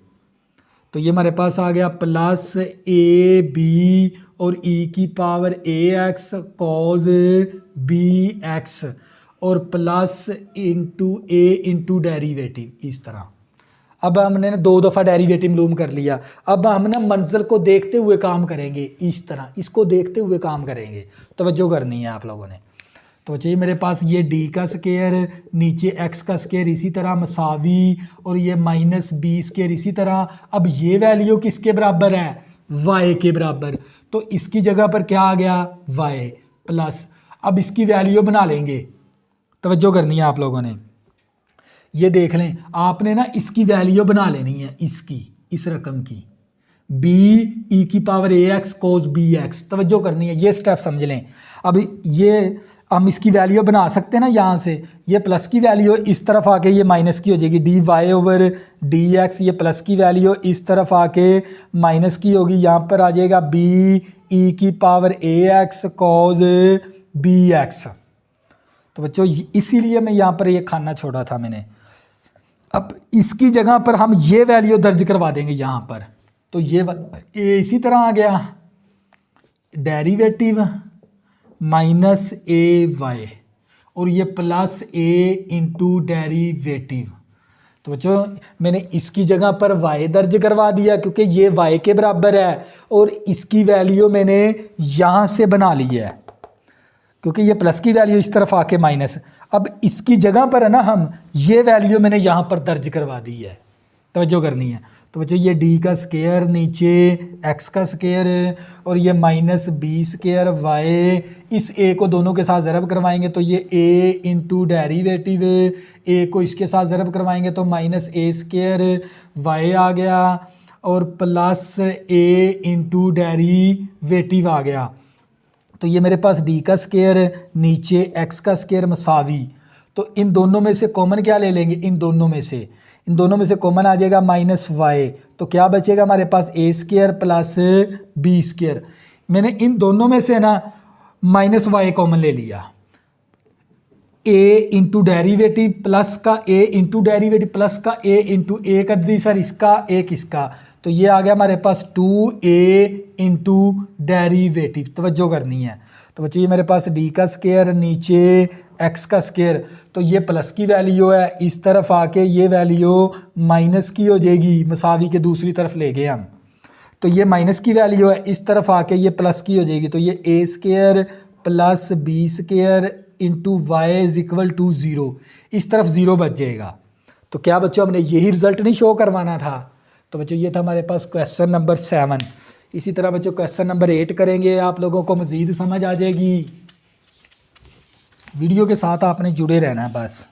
तो ये हमारे पास आ गया प्लस ए बी और e की power a x cos B x और प्लस इंटू ए इंटू डेरीवेटिव, इस तरह। अब हमने ना 2 दफ़ा डेरिवेटिव मालूम कर लिया। अब हम ना मंजिल को देखते हुए काम करेंगे, इस तरह इसको देखते हुए काम करेंगे, तवज्जो करनी है आप लोगों ने। तो चाहिए मेरे पास ये d का स्केयर नीचे x का स्केयर इसी तरह मसावी, और ये माइनस बी स्केयर इसी तरह। अब ये वैल्यू किसके बराबर है, y के बराबर, तो इसकी जगह पर क्या आ गया y प्लस। अब इसकी वैल्यू बना लेंगे, तवज्जो करनी है आप लोगों ने। ये देख लें आपने ना इसकी वैल्यू बना लेनी है, इसकी इस रकम की b e की power a x cos B x, तवज्जो करनी है, ये स्टेप समझ लें। अब ये हम इसकी वैल्यू बना सकते हैं ना, यहाँ से ये प्लस की वैल्यू इस तरफ आके ये माइनस की हो जाएगी, d y over d x, ये प्लस की वैल्यू इस तरफ आके माइनस की होगी, यहाँ पर आ जाएगा बी ई की power a x cos B x. तो बच्चों इसीलिए मैं यहाँ पर ये खाना छोड़ा था मैंने। अब इसकी जगह पर हम ये वैल्यू दर्ज करवा देंगे यहाँ पर, तो ये इसी तरह आ गया डेरिवेटिव माइनस ए वाई और ये प्लस ए इंटू डेरिवेटिव। तो बच्चों मैंने इसकी जगह पर y दर्ज करवा दिया क्योंकि ये y के बराबर है, और इसकी वैल्यू मैंने यहाँ से बना ली है क्योंकि ये प्लस की वैल्यू इस तरफ आके माइनस। अब इसकी जगह पर है ना हम ये वैल्यू मैंने यहाँ पर दर्ज करवा दी है, तवज्जो करनी है। तो बच्चों ये d का स्केयर नीचे x का स्केयर और ये माइनस बी स्केयर y, इस a को दोनों के साथ ज़रब करवाएंगे तो ये a इंटू डेरीवेटिव, a को इसके साथ ज़रब करवाएंगे तो माइनस ए स्केयर y आ गया और प्लस a इंटू डेरीवेटिव आ गया। तो ये मेरे पास d का स्केयर नीचे x का स्केयर मसावी, तो इन दोनों में से कॉमन क्या ले लेंगे, इन दोनों में से कॉमन आ जाएगा माइनस वाई, तो क्या बचेगा हमारे पास ए स्केयर प्लस बी स्केयर। मैंने इन दोनों में से ना माइनस वाई कॉमन ले लिया, ए इंटू डेरीवेटिव प्लस का ए इंटू डेरीवेटिव प्लस का ए इंटू ए का दी सर इसका एक इसका, तो ये आ गया हमारे पास 2a इंटू डेरीवेटिव, तवज्जो करनी है। तो बच्चों ये मेरे पास d का स्केयर नीचे x का स्केयर, तो ये प्लस की वैल्यू है, इस तरफ आके ये वैल्यू माइनस की हो जाएगी, मसावी के दूसरी तरफ ले गए हम, तो ये माइनस की वैल्यू है, इस तरफ आके ये प्लस की हो जाएगी, तो ये a square plus b square into y is equal to 0, इस तरफ 0 बच जाएगा। तो क्या बच्चों हमने यही रिजल्ट नहीं शो करवाना था। तो बच्चों ये था हमारे पास क्वेश्चन नंबर 7। इसी तरह बच्चों क्वेश्चन नंबर 8 करेंगे, आप लोगों को मज़ीद समझ आ जाएगी। वीडियो के साथ आपने जुड़े रहना है बस।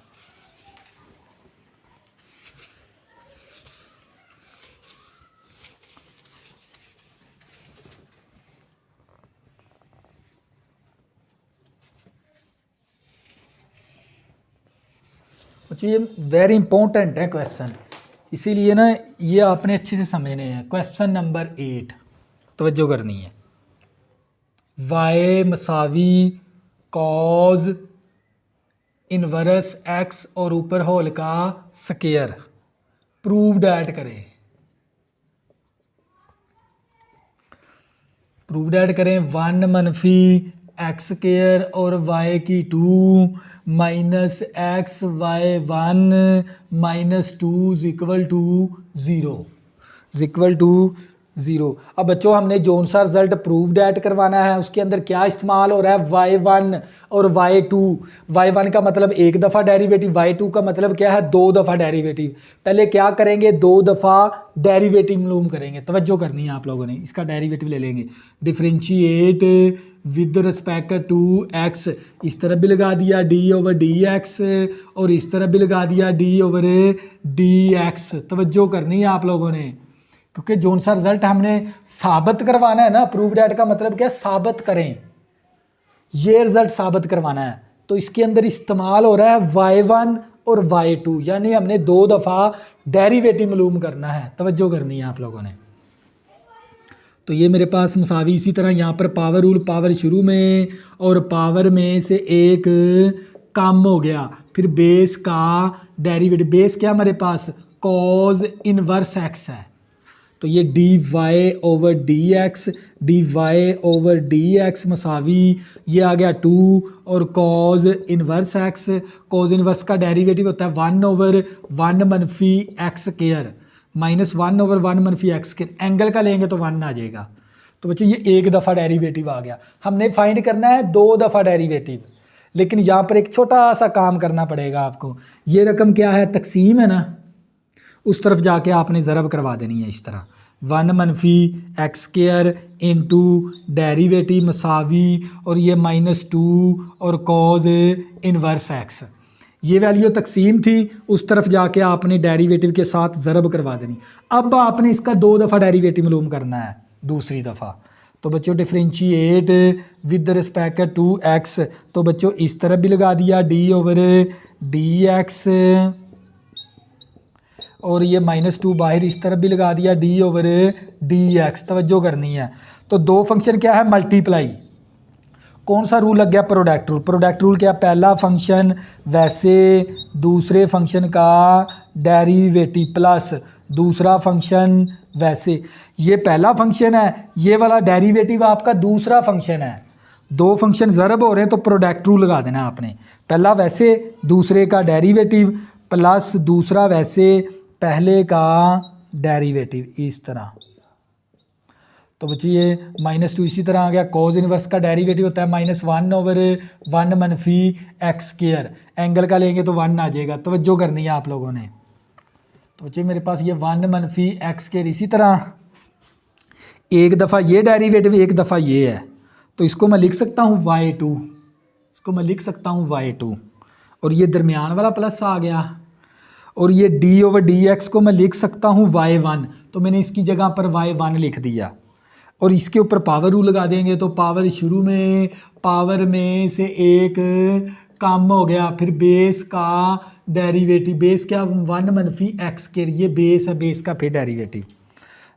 बच्चों ये वेरी इंपॉर्टेंट है क्वेश्चन, इसीलिए ना ये आपने अच्छे से समझने हैं। क्वेश्चन नंबर 8 तवज्जो करनी है। y मसावी कॉज इनवर्स x और ऊपर होल का स्केयर प्रूव्ड ऐड करें। प्रूव्ड ऐड करें 1 मनफी एक्स स्केयर और y की 2 minus x y 1 minus 2 equal to 0 equal to zero. अब बच्चों हमने जोन सा रिजल्ट प्रूव्ड ऐड करवाना है, उसके अंदर क्या इस्तेमाल हो रहा है, y1 और y2। y1 का मतलब एक दफ़ा डेरिवेटिव, y2 का मतलब क्या है, दो दफ़ा डेरिवेटिव। पहले क्या करेंगे, दो दफ़ा डेरिवेटिव मालूम करेंगे। तवज्जो करनी है आप लोगों ने, इसका डेरिवेटिव ले लेंगे। Differentiate with respect to x, इस तरफ भी लगा दिया d/dx और इस तरफ भी लगा दिया d/dx। तवज्जो करनी है आप लोगों ने, क्योंकि जोन सा रिजल्ट हमने साबित करवाना है ना। प्रूव्ड ऐड का मतलब क्या है, साबित करें, ये रिजल्ट साबित करवाना है। तो इसके अंदर इस्तेमाल हो रहा है y1 और y2, यानी हमने दो दफ़ा डेरिवेटिव मालूम करना है। तवज्जो करनी है आप लोगों ने। तो ये मेरे पास मसावी, इसी तरह यहाँ पर पावर रूल, पावर शुरू में और पावर में से एक कम हो गया, फिर बेस का डेरिवेटिव। बेस क्या हमारे पास, कॉज इनवर्स x है, तो ये dy/dx, dy/dx मसावी, ये आ गया 2 और cause inverse x। Cause inverse का डेरिवेटिव होता है 1/1 मनफी एक्स स्क्वायर, -1/1 मनफी एक्स स्क्वायर। एंगल का लेंगे तो 1 आ जाएगा। तो बच्चों ये एक दफ़ा डेरिवेटिव आ गया। हमने फाइंड करना है दो दफ़ा डेरिवेटिव, लेकिन यहाँ पर एक छोटा सा काम करना पड़ेगा आपको। ये रकम क्या है, तकसीम है ना, उस तरफ जाके आपने ज़रब करवा देनी है इस तरह, 1 मनफी एक्स स्क्वायर इंटू डेरिवेटिव मसावी, और ये -2 और कॉज इनवर्स एक्स। ये वैल्यू तकसीम थी, उस तरफ जाके आपने डेरिवेटिव के साथ ज़रब करवा देनी। अब आपने इसका दो दफ़ा डेरिवेटिव मालूम करना है, दूसरी दफ़ा। तो बच्चों differentiate with respect to x, तो बच्चों इस तरफ भी लगा दिया d/dx और ये -2 बाहर इस तरफ भी लगा दिया d/dx। तवज्जो करनी है। तो दो फंक्शन क्या है, मल्टीप्लाई। कौन सा रूल लग गया, प्रोडक्ट रूल। प्रोडक्ट रूल क्या, पहला फंक्शन वैसे दूसरे फंक्शन का डेरिवेटिव प्लस दूसरा फंक्शन वैसे। ये पहला फंक्शन है, ये वाला डेरिवेटिव आपका दूसरा फंक्शन है। दो फंक्शन ज़रब हो रहे हैं तो प्रोडक्ट रूल लगा देना आपने। पहला वैसे दूसरे का डेरिवेटिव प्लस दूसरा वैसे पहले का डेरिवेटिव, इस तरह। तो बच्चे ये -2 इसी तरह आ गया। कॉज इनवर्स का डेरिवेटिव होता है -1/1 मनफी एक्स स्क्वायर। एंगल का लेंगे तो 1 आ जाएगा। तवज्जो करनी है आप लोगों ने। तो बच्चे मेरे पास ये 1 मनफी एक्स स्क्वायर, इसी तरह एक दफ़ा ये डेरिवेटिव, एक दफ़ा ये है, तो इसको मैं लिख सकता हूँ y2, इसको मैं लिख सकता हूँ y2, और ये दरमियान वाला प्लस आ गया, और ये d/dx को मैं लिख सकता हूँ y1, तो मैंने इसकी जगह पर y1 लिख दिया। और इसके ऊपर पावर रूल लगा देंगे, तो पावर शुरू में, पावर में से एक कम हो गया, फिर बेस का डेरिवेटिव। बेस क्या, 1 मनफी एक्स स्क्वायर, ये बेस है, बेस का फिर डेरिवेटिव।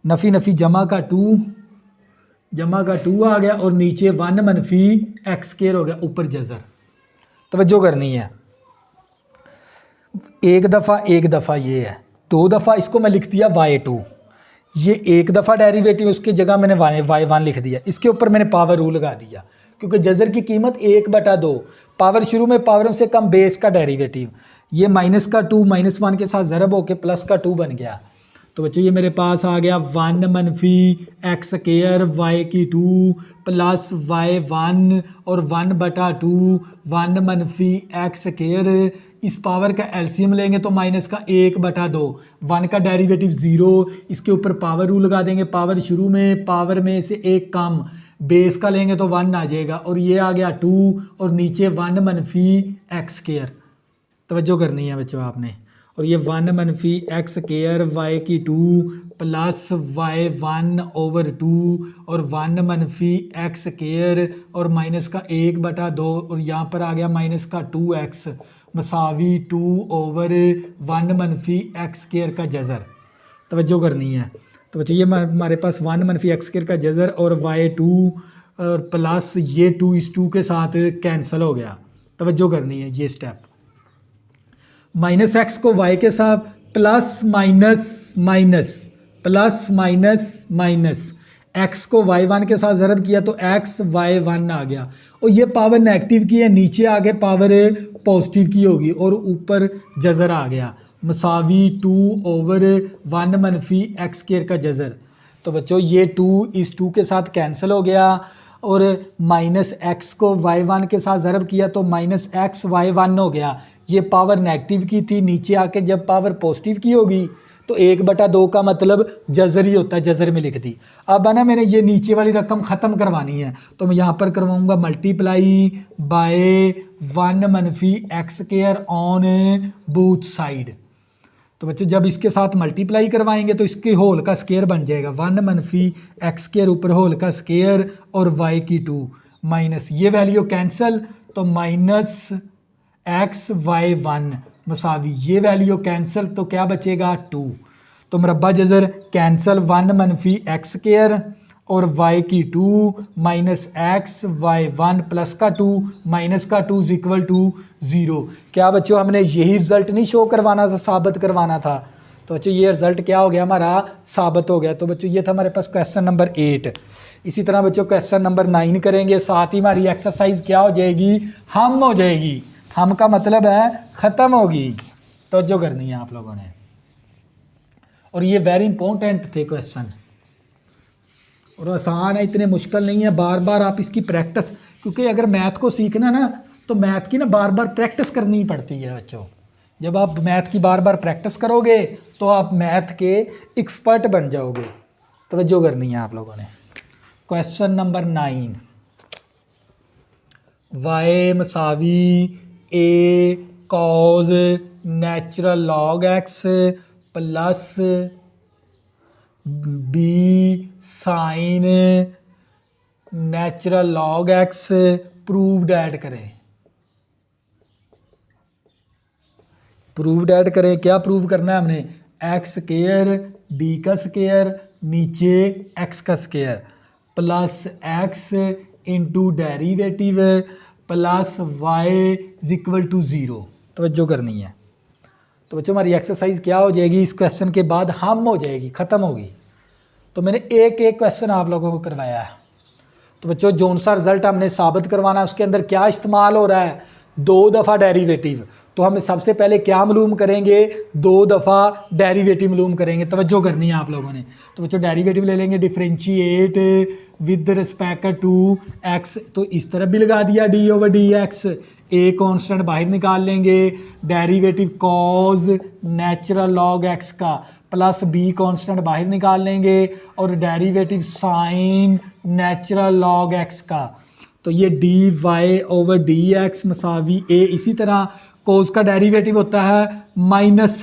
नफ़ी नफ़ी जमा का 2, जमा का 2 आ गया, और नीचे 1 मनफी एक्स स्क्वायर हो गया, ऊपर जज़र। तवज्जो करनी है। एक दफ़ा ये है, दो दफ़ा इसको मैं लिख दिया y2। ये एक दफ़ा डेरिवेटिव, उसकी जगह मैंने y1 लिख दिया। इसके ऊपर मैंने पावर रूल लगा दिया, क्योंकि जज़र की कीमत 1/2। पावर शुरू में, पावरों से कम बेस का डेरिवेटिव। ये -2 -1 के साथ ज़रब होके +2 बन गया। तो बच्चों ये मेरे पास आ गया 1 मनफी x square y2 plus y1 और 1/2 1 मनफी एक्स स्क्वायर। इस पावर का एलसीएम लेंगे तो -1/2, 1 का डेरिवेटिव 0, इसके ऊपर पावर रूल लगा देंगे। पावर शुरू में, पावर में से एक कम, बेस का लेंगे तो 1 आ जाएगा, और ये आ गया 2, और नीचे 1 मनफी एक्स स्क्वायर। तवज्जो करनी है बच्चों आपने। और ये 1 मनफी x square y2 plus y1/2 और 1 मनफी एक्स स्क्वायर और -1/2, और यहाँ पर आ गया -2x मसावी 2/1 मनफी एक्स स्क्वायर का जज़र। तवज्जो करनी है। तो बच्चे ये हमारे पास 1 मनफी एक्स स्क्वायर का जज़र और y2 और प्लस ये 2 इस 2 के साथ कैंसिल हो गया। तवज्जो करनी है ये स्टेप। -x को y के साथ प्लस माइनस x को y1 के साथ ज़रब किया तो x y1 आ गया, और ये पावर नेगेटिव की है, नीचे आगे पावर पॉजिटिव की होगी, और ऊपर जज़र आ गया मसावी 2/1 मनफी एक्स स्क्वायर का जज़र। तो बच्चों ये 2 इस 2 के साथ कैंसिल हो गया और माइनस एक्स को y1 के साथ ज़रब किया तो माइनस एक्स y1 हो गया। ये पावर नेगेटिव की थी, नीचे आके जब पावर पॉजिटिव की होगी तो 1/2 का मतलब जज़र ही होता है, जज़र में लिख दी। अब है ना मैंने ये नीचे वाली रकम ख़त्म करवानी है तो मैं यहाँ पर करवाऊँगा multiply by 1 - x square on both side. तो बच्चों जब इसके साथ मल्टीप्लाई करवाएंगे तो इसके होल का स्क्वायर बन जाएगा 1 - एक्स स्क्वायर ऊपर होल का स्क्वायर और y की 2 माइनस ये वैल्यू कैंसिल तो माइनस एक्स y1 मसावी ये वैल्यू कैंसिल तो क्या बचेगा 2। तो मुरब्बा जज़र कैंसिल 1 - एक्स स्क्वायर और y की 2 माइनस एक्स y1 प्लस का 2 माइनस का 2 इज इक्वल टू 0। क्या बच्चों हमने यही रिजल्ट नहीं शो करवाना था, साबित करवाना था। तो बच्चों ये रिजल्ट क्या हो गया हमारा, साबित हो गया। तो बच्चों ये था हमारे पास क्वेश्चन नंबर 8। इसी तरह बच्चों क्वेश्चन नंबर 9 करेंगे, साथ ही हमारी एक्सरसाइज क्या हो जाएगी, हम हो जाएगी। हम का मतलब है ख़त्म होगी। तो जो करनी है आप लोगों ने, और ये वेरी इंपॉर्टेंट थे क्वेश्चन और आसान है, इतने मुश्किल नहीं है। बार बार आप इसकी प्रैक्टिस, क्योंकि अगर मैथ को सीखना ना तो मैथ की ना बार बार प्रैक्टिस करनी पड़ती है बच्चों। जब आप मैथ की बार बार प्रैक्टिस करोगे तो आप मैथ के एक्सपर्ट बन जाओगे। तवज्जो करनी है आप लोगों ने। क्वेश्चन नंबर 9, y मसावी a cos natural log x plus b sine natural log x prove that करें। प्रूव्ड ऐड करें, क्या प्रूव करना है हमने, एक्स स्क्वायर डी का स्क्वायर नीचे एक्स का square plus x into derivative plus y is equal to 0। तवज्जो करनी है। तो बच्चों हमारी एक्सरसाइज क्या हो जाएगी, इस क्वेश्चन के बाद हम हो जाएगी, ख़त्म होगी। तो मैंने एक एक क्वेश्चन आप लोगों को करवाया है। तो बच्चों जौन सा रिजल्ट हमने साबित करवाना है उसके अंदर क्या इस्तेमाल हो रहा है, 2 दफ़ा डेरिवेटिव। तो हम सबसे पहले क्या मालूम करेंगे, 2 दफ़ा डेरिवेटिव मालूम करेंगे। तवज्जो करनी है आप लोगों ने। तो बच्चों डेरिवेटिव ले लेंगे, differentiate with respect to x. तो इस तरफ भी लगा दिया d/dx, ए कांस्टेंट बाहर निकाल लेंगे, derivative cause natural log x का प्लस बी कांस्टेंट बाहर निकाल लेंगे और derivative sign natural log x का। तो ये dy/dx मसावी a। इसी तरह कोस का डेरिवेटिव होता है माइनस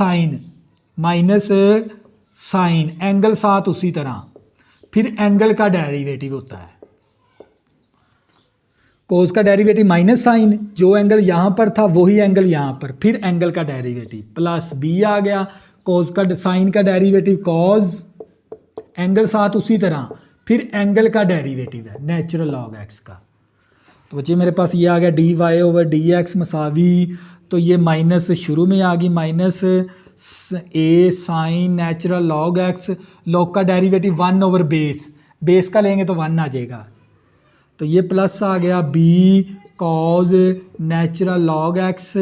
साइन एंगल साथ उसी तरह, फिर एंगल का डेरिवेटिव होता है। कोस का डेरिवेटिव माइनस साइन, जो एंगल यहाँ पर था वही एंगल यहाँ पर, फिर एंगल का डेरिवेटिव प्लस बी आ गया। कोस का साइन का डेरिवेटिव कॉस, एंगल साथ उसी तरह, फिर एंगल का डेरिवेटिव है नेचुरल लॉग एक्स का। तो बच्चे मेरे पास ये आ गया dy/dx मसावी, तो ये माइनस शुरू में आ गई minus a sine natural log x, log का डेरिवेटिव 1/बेस, बेस का लेंगे तो 1 आ जाएगा। तो ये प्लस आ गया b cos natural log x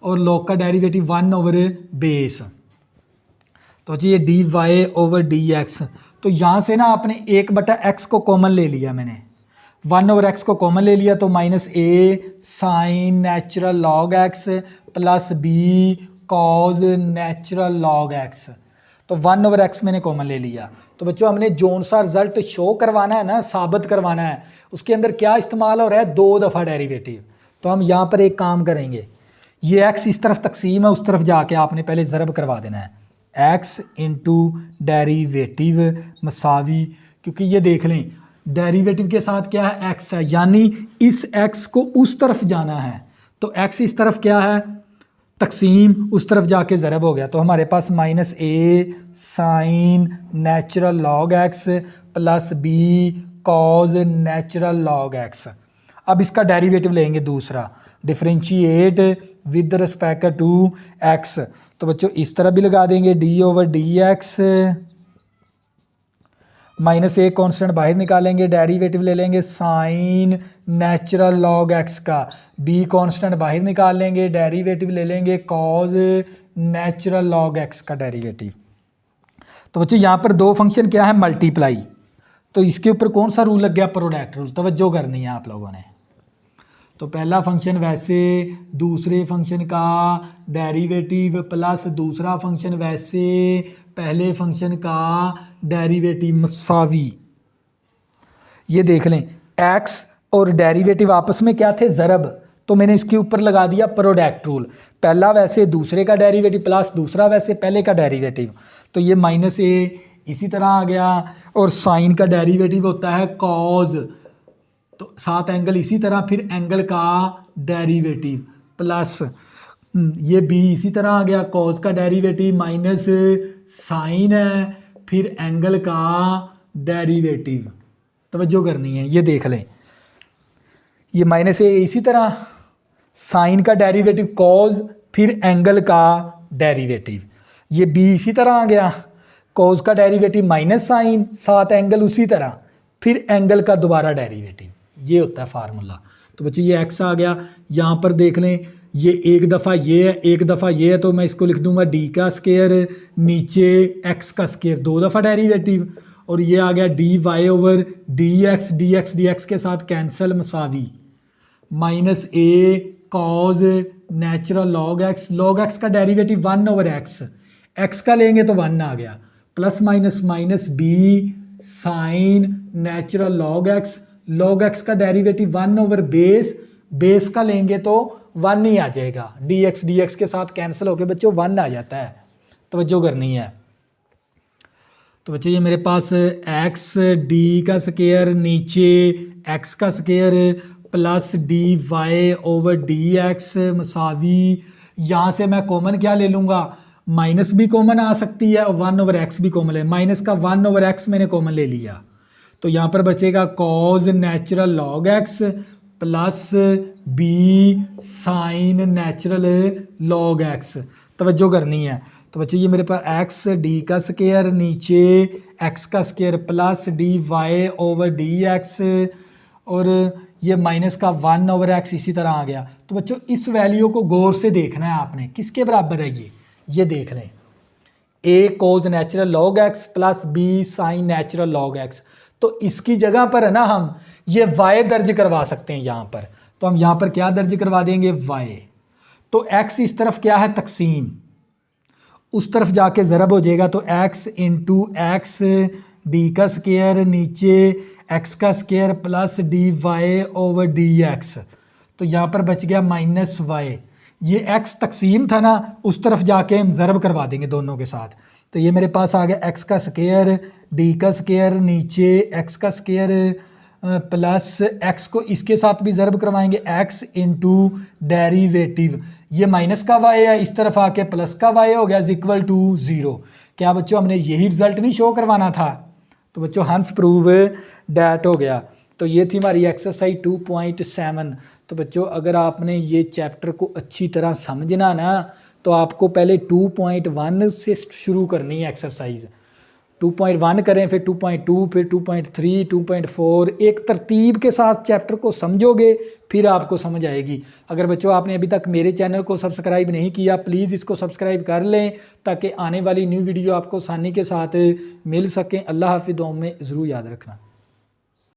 और लॉग का डेरिवेटिव 1/बेस। तो जी ये dy/dx। तो यहाँ से ना आपने 1/x को कॉमन ले लिया, मैंने 1/x को कॉमन ले लिया तो minus a sine natural log x plus b cos natural log x. तो 1/x मैंने कॉमन ले लिया। तो बच्चों हमने जोन सा रिजल्ट शो करवाना है ना, साबित करवाना है, उसके अंदर क्या इस्तेमाल हो रहा है, 2 दफ़ा डेरिवेटिव। तो हम यहाँ पर एक काम करेंगे, ये x इस तरफ तकसीम है, उस तरफ जाके आपने पहले ज़रब करवा देना है, x इंटू डेरीवेटिव मसावी, क्योंकि ये देख लें डेरिवेटिव के साथ क्या है x है, यानी इस x को उस तरफ जाना है। तो x इस तरफ क्या है, तकसीम, उस तरफ जाके ज़रब हो गया। तो हमारे पास minus a sine natural log x plus b cos natural log x. अब इसका डेरिवेटिव लेंगे दूसरा, differentiate with respect to x। तो बच्चों इस तरह भी लगा देंगे d/dx, माइनस a कांस्टेंट बाहर निकालेंगे, डेरिवेटिव ले लेंगे साइन नेचुरल लॉग एक्स का, b कांस्टेंट बाहर निकाल लेंगे, डेरिवेटिव ले लेंगे कॉज नेचुरल लॉग एक्स का डेरिवेटिव। तो बच्चों यहाँ पर दो फंक्शन क्या है, मल्टीप्लाई, तो इसके ऊपर कौन सा रूल लग गया, प्रोडक्ट रूल। तवज्जो करनी है आप लोगों ने। तो पहला फंक्शन वैसे, दूसरे फंक्शन का डेरिवेटिव प्लस दूसरा फंक्शन वैसे, पहले फंक्शन का डेरिवेटिव मसावी। ये देख लें, एक्स और डेरिवेटिव आपस में क्या थे, ज़रब, तो मैंने इसके ऊपर लगा दिया प्रोडक्ट रूल। पहला वैसे दूसरे का डेरिवेटिव प्लस दूसरा वैसे पहले का डेरिवेटिव, तो ये माइनस ए इसी तरह आ गया। और साइन का डेरिवेटिव होता है कॉज, तो साथ एंगल इसी तरह, फिर एंगल का डेरिवेटिव प्लस ये बी इसी तरह आ गया, कॉज का डेरिवेटिव माइनस साइन है, फिर एंगल का डेरिवेटिव। तवज्जो करनी है, ये देख लें, ये माइनस ए इसी तरह, साइन का डेरिवेटिव कॉज, फिर एंगल का डेरिवेटिव, ये बी इसी तरह आ गया, कॉज का डेरिवेटिव माइनस साइन, साथ एंगल उसी तरह, फिर एंगल का दोबारा डेरिवेटिव। ये होता है फार्मूला। तो बच्चे ये एक्स आ गया, यहाँ पर देख लें, ये एक दफ़ा ये है, एक दफ़ा ये है, तो मैं इसको लिख दूंगा डी का स्केयर, नीचे एक्स का स्केयर, दो दफ़ा डेरिवेटिव, और ये आ गया d y over d x, d x d x के साथ कैंसिल मसावी, minus a cos natural log x का डेरिवेटिव 1 ओवर एक्स का लेंगे तो 1 आ गया, plus minus minus b sine natural log x का डेरिवेटिव 1 ओवर बेस का लेंगे तो 1 ही आ जाएगा, डी एक्स के साथ कैंसिल होकर बच्चों 1 आ जाता है। तवज्जो करनी है। तो बच्चों ये मेरे पास एक्स डी का स्केयर, नीचे एक्स का square, plus d y over d x मसावी, यहाँ से मैं कॉमन क्या ले लूँगा, माइनस भी कॉमन आ सकती है और 1 ओवर एक्स भी कॉमन है, माइनस का 1 ओवर एक्स मैंने कॉमन ले लिया, तो यहाँ पर बचेगा cos natural log x plus b sine natural log x. तवज्जो करनी है। तो बच्चों ये मेरे पास एक्स डी का स्केयर, नीचे एक्स का square, plus d y over d x, और ये माइनस का 1 ओवर एक्स इसी तरह आ गया। तो बच्चों इस वैल्यू को गौर से देखना है आपने, किसके बराबर है ये देख लें, a cos natural log x plus b sine natural log x. तो इसकी जगह पर है ना, हम ये y दर्ज करवा सकते हैं यहाँ पर, तो हम यहाँ पर क्या दर्ज करवा देंगे, y। तो x इस तरफ क्या है, तकसीम, उस तरफ जाके ज़रब हो जाएगा, तो x इंटू एक्स डी का स्केयर, नीचे x का square plus d y over d x, तो यहाँ पर बच गया माइनस वाई। ये x तकसीम था ना, उस तरफ जाके हम ज़रब करवा देंगे दोनों के साथ, तो ये मेरे पास आ गया x का स्केयर, डी का स्केयर, नीचे x का स्केयर प्लस x को इसके साथ भी ज़रब करवाएंगे, x इंटू डेरिवेटिव, ये माइनस का y है, इस तरफ आके प्लस का y हो गया, इज इक्वल टू 0। क्या बच्चों हमने यही रिजल्ट नहीं शो करवाना था? तो बच्चों हंस प्रूव डैट हो गया। तो ये थी हमारी एक्सरसाइज 2.7। तो बच्चों अगर आपने ये चैप्टर को अच्छी तरह समझना ना, तो आपको पहले 2.1 से शुरू करनी है एक्सरसाइज। 2.1 करें, फिर 2.2, फिर 2.3, 2.4, एक तरतीब के साथ चैप्टर को समझोगे फिर आपको समझ आएगी। अगर बच्चों आपने अभी तक मेरे चैनल को सब्सक्राइब नहीं किया, प्लीज़ इसको सब्सक्राइब कर लें ताकि आने वाली न्यू वीडियो आपको आसानी के साथ मिल सकें। अल्लाह हाफिज़, दुआ में ज़रूर याद रखना।